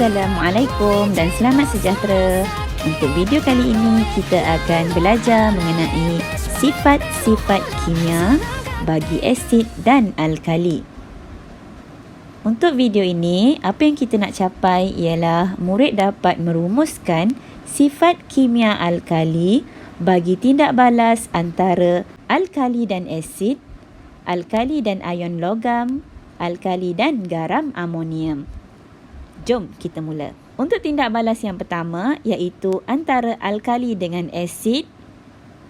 Assalamualaikum dan selamat sejahtera. Untuk video kali ini kita akan belajar mengenai sifat-sifat kimia bagi asid dan alkali. Untuk video ini, apa yang kita nak capai ialah murid dapat merumuskan sifat kimia alkali bagi tindak balas antara alkali dan asid, alkali dan ion logam, alkali dan garam amonium. Jom kita mula. Untuk tindak balas yang pertama iaitu antara alkali dengan asid.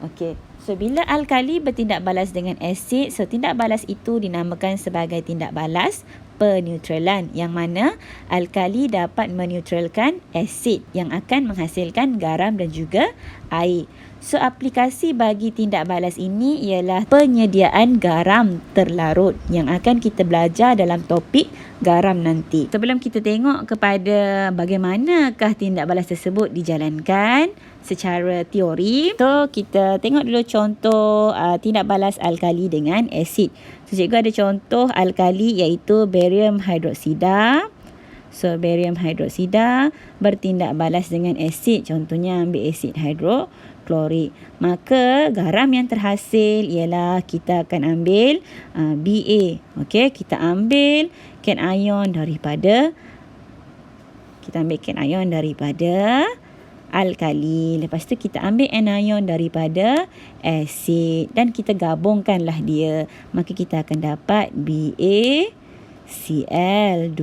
Okey. So bila alkali bertindak balas dengan asid, so tindak balas itu dinamakan sebagai tindak balas peneutralan, yang mana alkali dapat meneutralkan asid yang akan menghasilkan garam dan juga air. So aplikasi bagi tindak balas ini ialah penyediaan garam terlarut yang akan kita belajar dalam topik garam nanti. Sebelum kita tengok kepada bagaimanakah tindak balas tersebut dijalankan secara teori, so kita tengok dulu contoh tindak balas alkali dengan asid. So cikgu ada contoh alkali iaitu barium hidroksida. So barium hidroksida bertindak balas dengan asid, contohnya ambil asid hidroklorik. Maka garam yang terhasil ialah kita akan ambil Ba. Okey, kita ambil cation daripada alkali. Lepas tu kita ambil anion daripada asid dan kita gabungkanlah dia. Maka kita akan dapat BaCl2.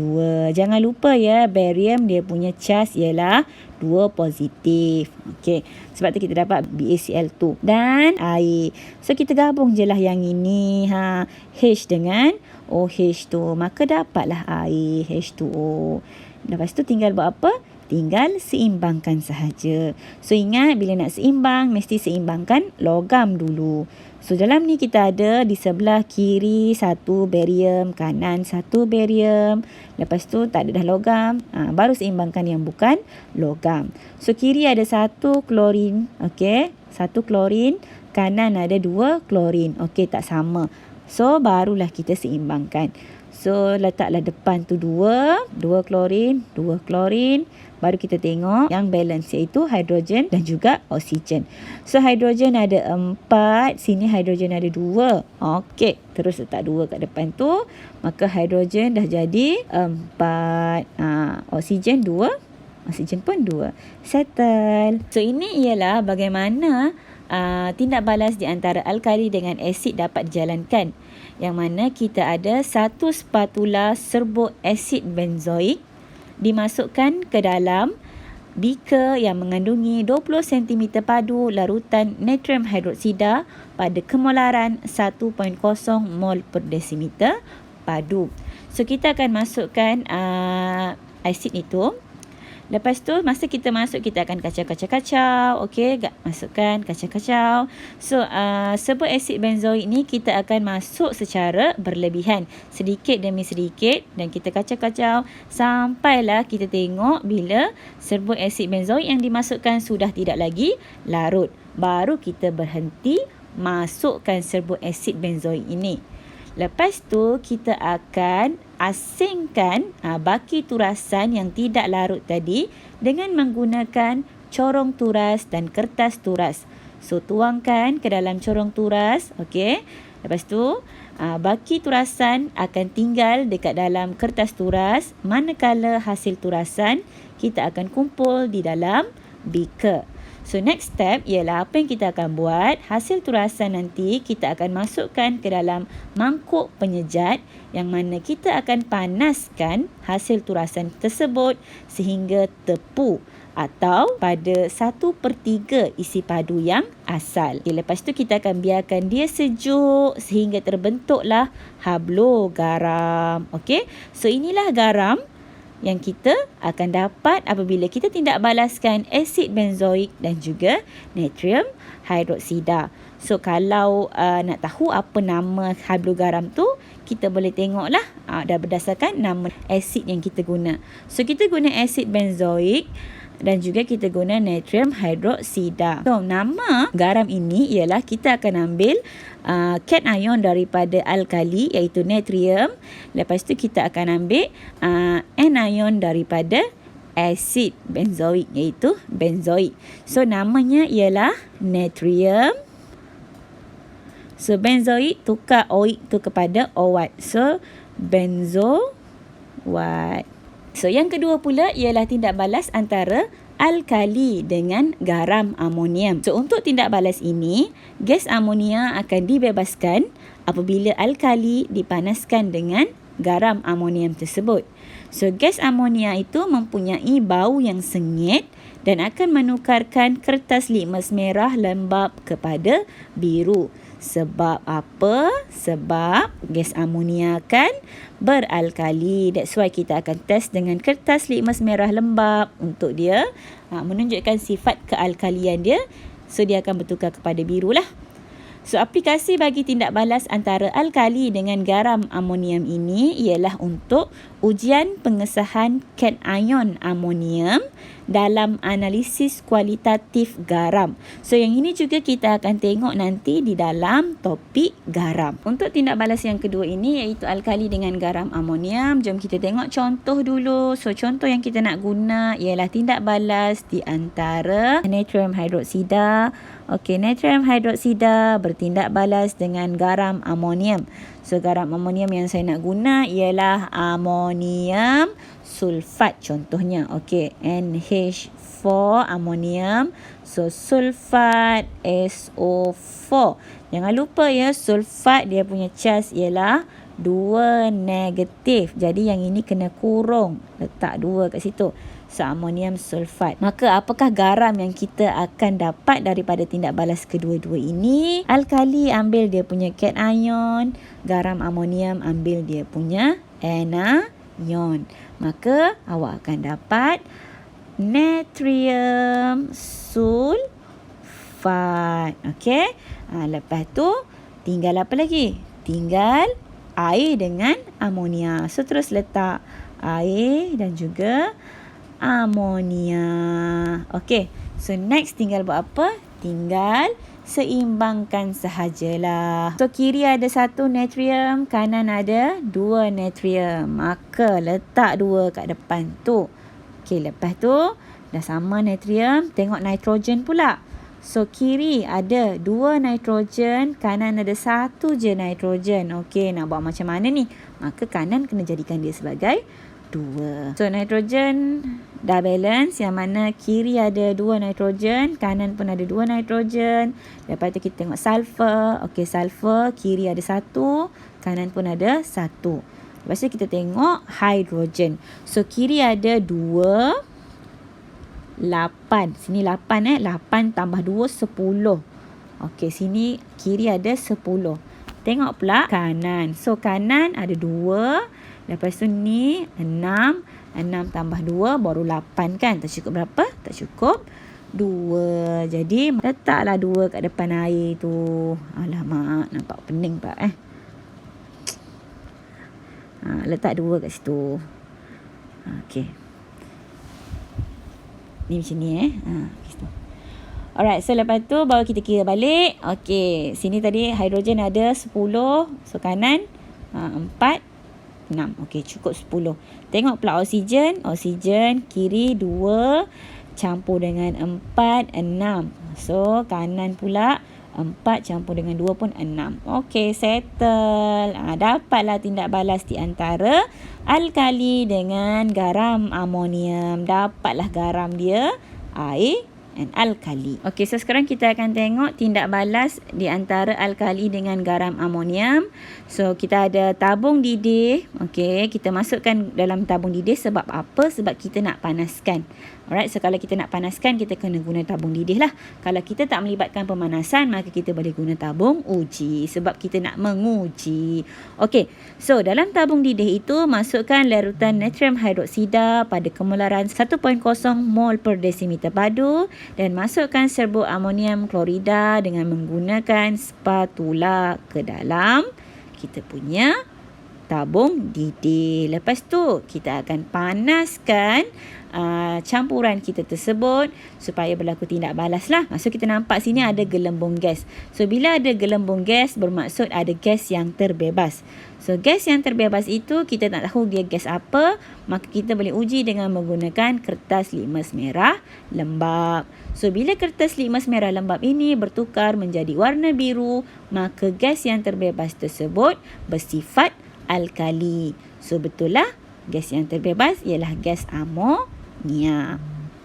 Jangan lupa ya, barium dia punya charge ialah 2 positif. Okey, sebab tu kita dapat BaCl2 dan air. So kita gabung je lah yang ini, H dengan OH tu. Maka dapatlah air H2O. Lepas tu tinggal buat apa? Tinggal seimbangkan sahaja. So ingat, bila nak seimbang mesti seimbangkan logam dulu. So dalam ni kita ada di sebelah kiri 1 barium, kanan 1 barium. Lepas tu tak ada dah logam, baru seimbangkan yang bukan logam. So kiri ada 1 klorin, okey, 1 klorin, kanan ada 2 klorin. Okey, tak sama. So barulah kita seimbangkan. So letaklah depan tu 2 klorin, 2 klorin. Baru kita tengok yang balance iaitu hidrogen dan juga oksigen. So hidrogen ada 4, sini hidrogen ada 2. Okey, terus letak 2 kat depan tu. Maka hidrogen dah jadi 4. Oksigen 2. Oksigen pun 2. Settle. So ini ialah bagaimana tindak balas di antara alkali dengan asid dapat dijalankan. Yang mana kita ada 1 spatula serbuk asid benzoik dimasukkan ke dalam beaker yang mengandungi 20 cm padu larutan natrium hidroksida pada kemolaran 1.0 mol per desimeter padu. So kita akan masukkan asid itu. Lepas tu masa kita masuk, kita akan kacau. Okey, masukkan kacau. So serbuk asid benzoik ni kita akan masuk secara berlebihan, sedikit demi sedikit, dan kita kacau sampailah kita tengok bila serbuk asid benzoik yang dimasukkan sudah tidak lagi larut. Baru kita berhenti masukkan serbuk asid benzoik ini. Lepas tu kita akan asingkan baki turasan yang tidak larut tadi dengan menggunakan corong turas dan kertas turas. So tuangkan ke dalam corong turas, okey. Lepas tu baki turasan akan tinggal dekat dalam kertas turas, manakala hasil turasan kita akan kumpul di dalam beaker. So next step ialah apa yang kita akan buat, hasil turasan nanti kita akan masukkan ke dalam mangkuk penyejat yang mana kita akan panaskan hasil turasan tersebut sehingga tepu atau pada 1/3 isi padu yang asal. Okay, lepas tu kita akan biarkan dia sejuk sehingga terbentuklah hablo garam. Okey, so inilah garam yang kita akan dapat apabila kita tindak balaskan asid benzoik dan juga natrium hidroksida. So kalau nak tahu apa nama hablogaram tu, kita boleh tengoklah dah berdasarkan nama asid yang kita guna. So kita guna asid benzoik dan juga kita guna natrium hidroksida. So nama garam ini ialah kita akan ambil cation daripada alkali iaitu natrium. Lepas tu kita akan ambil anion daripada asid benzoik, iaitu benzoik. So namanya ialah natrium. So benzoik tukar oik tu kepada OAT. So benzoat. So yang kedua pula ialah tindak balas antara alkali dengan garam amonium. So untuk tindak balas ini, gas amonia akan dibebaskan apabila alkali dipanaskan dengan garam amonium tersebut. So gas amonia itu mempunyai bau yang sengit dan akan menukarkan kertas litmus merah lembap kepada biru. Sebab apa? Sebab gas amonia kan beralkali. That's why kita akan test dengan kertas litmus merah lembap untuk dia menunjukkan sifat kealkalian dia. So dia akan bertukar kepada biru lah. So aplikasi bagi tindak balas antara alkali dengan garam amonium ini ialah untuk ujian pengesahan kation amonium dalam analisis kualitatif garam. So yang ini juga kita akan tengok nanti di dalam topik garam. Untuk tindak balas yang kedua ini iaitu alkali dengan garam amonium, jom kita tengok contoh dulu. So contoh yang kita nak guna ialah tindak balas di antara natrium hidroksida. Okey, natrium hidroksida bertindak balas dengan garam amonium. So garam amonium yang saya nak guna ialah amonium sulfat contohnya. Okey, NH4 amonium. So sulfat SO4. Jangan lupa ya, sulfat dia punya charge ialah 2 negatif. Jadi yang ini kena kurung, letak 2 kat situ. So amonium sulfat. Maka apakah garam yang kita akan dapat daripada tindak balas kedua-dua ini? Alkali ambil dia punya cation, garam amonium ambil dia punya anion. Maka awak akan dapat natrium sulfat. Okey. Lepas tu tinggal apa lagi? Tinggal air dengan amonia. So terus letak air dan juga amonia. Okey. So next tinggal buat apa? Tinggal seimbangkan sahajalah. So kiri ada 1 natrium, kanan ada 2 natrium. Maka letak 2 kat depan tu. Okey, lepas tu dah sama natrium, tengok nitrogen pula. So kiri ada 2 nitrogen, kanan ada 1 je nitrogen. Okey, nak buat macam mana ni? Maka kanan kena jadikan dia sebagai 2. So nitrogen dah balance, yang mana kiri ada 2 nitrogen, kanan pun ada 2 nitrogen. Lepas tu kita tengok sulfur. Okey, sulfur kiri ada 1, kanan pun ada 1. Lepas tu kita tengok hydrogen. So kiri ada 2, 8. Sini 8 8 tambah 2 10. Okey, sini kiri ada 10. Tengok pula kanan. So kanan ada 2. Lepas tu ni 6. 6 tambah 2 baru 8 kan? Tak cukup berapa? Tak cukup 2. Jadi letaklah 2 kat depan air tu. Alamak, nampak pening pak letak 2 kat situ. Okey. Ni macam ni gitu. Alright, so lepas tu baru kita kira balik. Okey, sini tadi hidrogen ada 10. So kanan 4, 6. Okey, cukup 10. Tengok pula oksigen. Oksigen kiri 2 campur dengan 4, 6. So kanan pula 4 campur dengan 2 pun 6. Okey, settle. Dapatlah tindak balas di antara alkali dengan garam amonium. Dapatlah garam dia, air and alkali. Okey, so sekarang kita akan tengok tindak balas di antara alkali dengan garam amonium. So kita ada tabung didih. Okey, kita masukkan dalam tabung didih sebab apa? Sebab kita nak panaskan. Alright, so kalau kita nak panaskan, kita kena guna tabung didih lah. Kalau kita tak melibatkan pemanasan, maka kita boleh guna tabung uji. Sebab kita nak menguji. Okey, so dalam tabung didih itu, masukkan larutan natrium hidroksida pada kemularan 1.0 mol per desimeter padu. Dan masukkan serbuk amonium klorida dengan menggunakan spatula ke dalam kita punya tabung didih. Lepas tu kita akan panaskan campuran kita tersebut supaya berlaku tindak balas lah. So kita nampak sini ada gelembung gas. So bila ada gelembung gas bermaksud ada gas yang terbebas. So gas yang terbebas itu kita tak tahu dia gas apa, maka kita boleh uji dengan menggunakan kertas litmus merah lembap. So bila kertas litmus merah lembap ini bertukar menjadi warna biru, maka gas yang terbebas tersebut bersifat alkali. So betul lah, gas yang terbebas ialah gas amonia.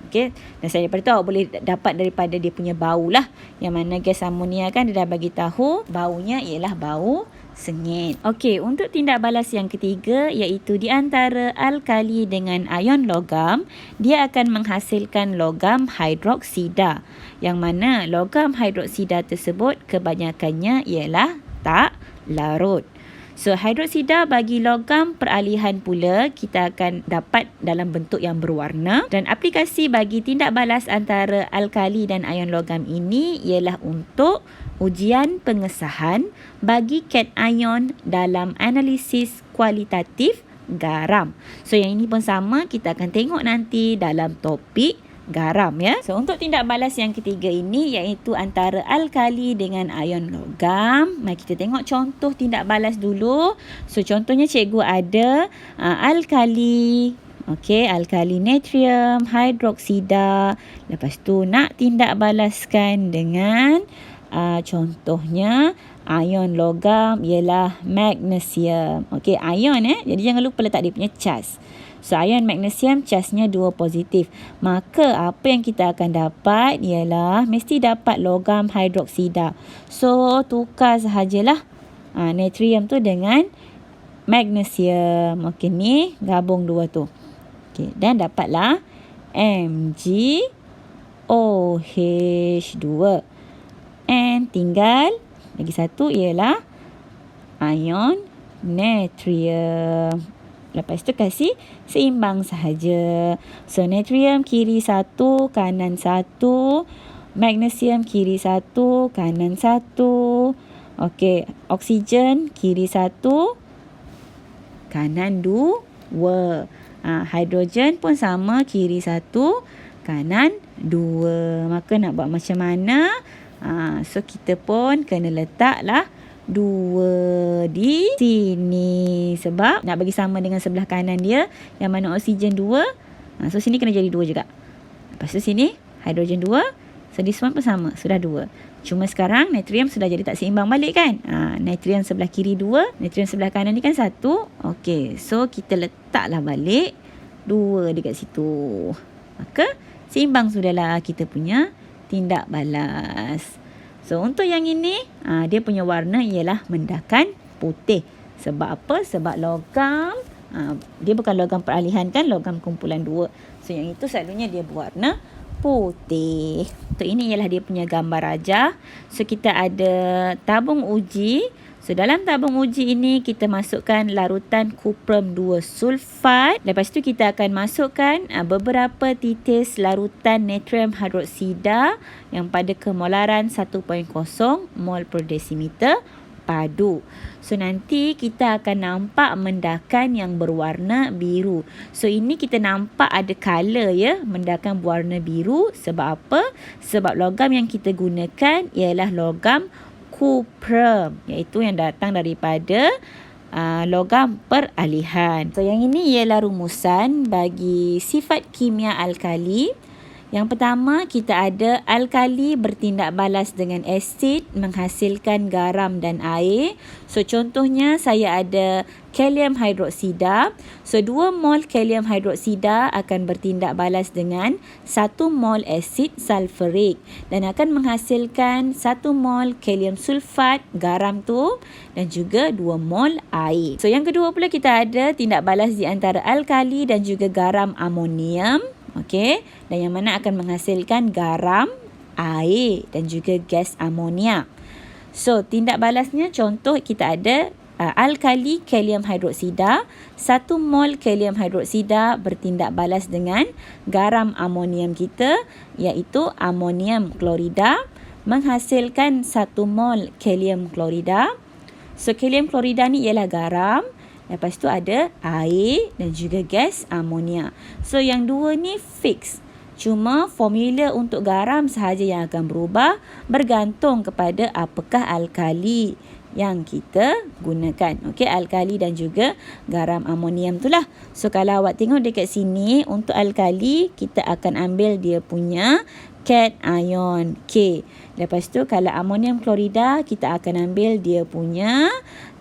Okey, dan saya daripada tu awak boleh dapat daripada dia punya bau lah. Yang mana gas amonia kan dia dah bagi tahu baunya ialah bau sengit. Okey, untuk tindak balas yang ketiga iaitu di antara alkali dengan ion logam, dia akan menghasilkan logam hidroksida. Yang mana logam hidroksida tersebut kebanyakannya ialah tak larut. So hidroksida bagi logam peralihan pula kita akan dapat dalam bentuk yang berwarna, dan aplikasi bagi tindak balas antara alkali dan ion logam ini ialah untuk ujian pengesahan bagi cation dalam analisis kualitatif garam. So yang ini pun sama, kita akan tengok nanti dalam topik garam ya. So untuk tindak balas yang ketiga ini iaitu antara alkali dengan ion logam. Mari kita tengok contoh tindak balas dulu. So contohnya cikgu ada alkali, okey, alkali natrium hidroksida. Lepas tu nak tindak balaskan dengan contohnya ion logam ialah magnesium. Okey, ion jadi jangan lupa letak dia punya charge. So ion magnesium charge-nya 2 positif. Maka apa yang kita akan dapat ialah mesti dapat logam hidroksida. So tukar sahajalah natrium tu dengan magnesium. Okey, ni gabung dua tu. Okey, dan dapatlah MgOH2. And tinggal lagi satu ialah ion natrium. Lepas tu kasih seimbang sahaja. So natrium kiri 1, kanan 1. Magnesium kiri 1, kanan 1. Okey, oksigen kiri 1, kanan 2. Hidrogen pun sama, kiri 1, kanan 2. Maka nak buat macam mana? So kita pun kena letaklah 2 di sini sebab nak bagi sama dengan sebelah kanan dia yang mana oksigen 2. So sini kena jadi 2 juga. Lepas tu sini hidrogen 2. So this one pun sama, sudah 2. Cuma sekarang natrium sudah jadi tak seimbang balik kan. Natrium sebelah kiri 2, natrium sebelah kanan ni kan 1. Okey, so kita letaklah balik 2 dekat situ. Maka seimbang sudahlah kita punya tindak balas. So untuk yang ini dia punya warna ialah mendakan putih. Sebab apa? Sebab logam dia bukan logam peralihan kan, logam kumpulan 2. So yang itu selalunya dia berwarna putih. So ini ialah dia punya gambar rajah. So kita ada tabung uji. So dalam tabung uji ini kita masukkan larutan kuprum 2 sulfat. Lepas tu kita akan masukkan beberapa titis larutan natrium hidroksida yang pada kemolaran 1.0 mol per desimeter padu. So nanti kita akan nampak mendakan yang berwarna biru. So ini kita nampak ada color ya, mendakan berwarna biru. Sebab apa? Sebab logam yang kita gunakan ialah logam kuprum, iaitu yang datang daripada logam peralihan. So yang ini ialah rumusan bagi sifat kimia alkali. Yang pertama, kita ada alkali bertindak balas dengan asid menghasilkan garam dan air. So contohnya saya ada kalium hidroksida. So 2 mol kalium hidroksida akan bertindak balas dengan 1 mol asid sulfurik dan akan menghasilkan 1 mol kalium sulfat garam tu dan juga 2 mol air. So yang kedua pula kita ada tindak balas di antara alkali dan juga garam amonium. Okey, dan yang mana akan menghasilkan garam, air dan juga gas amonia. So tindak balasnya contoh kita ada alkali kalium hidroksida. 1 mol kalium hidroksida bertindak balas dengan garam amonium kita iaitu amonium klorida menghasilkan 1 mol kalium klorida. So kalium klorida ni ialah garam Lepas tu ada air dan juga gas amonia. So yang dua ni fix. Cuma formula untuk garam sahaja yang akan berubah bergantung kepada apakah alkali yang kita gunakan. Okey, alkali dan juga garam amonium tu lah. So kalau awak tengok dekat sini, untuk alkali kita akan ambil dia punya cation K. Lepas tu kalau amonium klorida kita akan ambil dia punya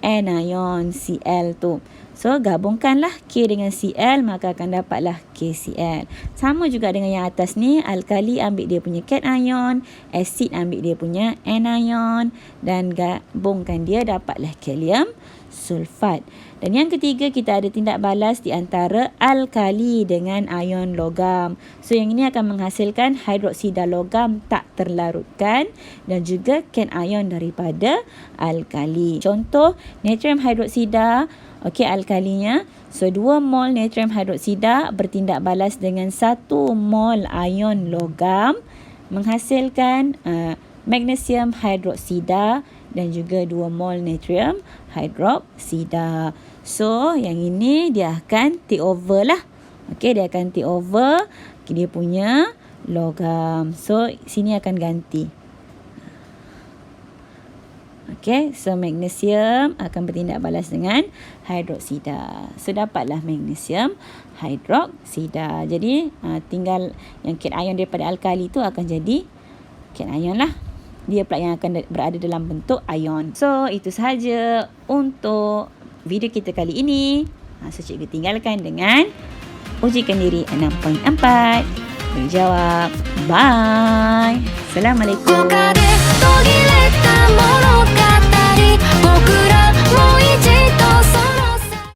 anion Cl tu. So gabungkanlah K dengan Cl, maka akan dapatlah KCl. Sama juga dengan yang atas ni, alkali ambil dia punya cation, asid ambil dia punya anion dan gabungkan dia dapatlah kalium sulfat. Dan yang ketiga, kita ada tindak balas di antara alkali dengan ion logam. So yang ini akan menghasilkan hidroksida logam tak terlarutkan dan juga cation daripada alkali. Contoh natrium hidroksida, okey, alkalinya. So 2 mol natrium hidroksida bertindak balas dengan 1 mol ion logam menghasilkan magnesium hidroksida dan juga 2 mol natrium hidroksida. So yang ini dia akan take over lah. Okey, dia akan take over dia punya logam. So sini akan ganti. Okey, so magnesium akan bertindak balas dengan hidroksida. So dapatlah magnesium hidroksida. Jadi tinggal yang cation daripada alkali tu akan jadi cation lah. Dia pula yang akan berada dalam bentuk ion. So itu sahaja untuk video kita kali ini. So cikgu tinggalkan dengan ujikan diri 6.4. Berjawab. Bye. Assalamualaikum.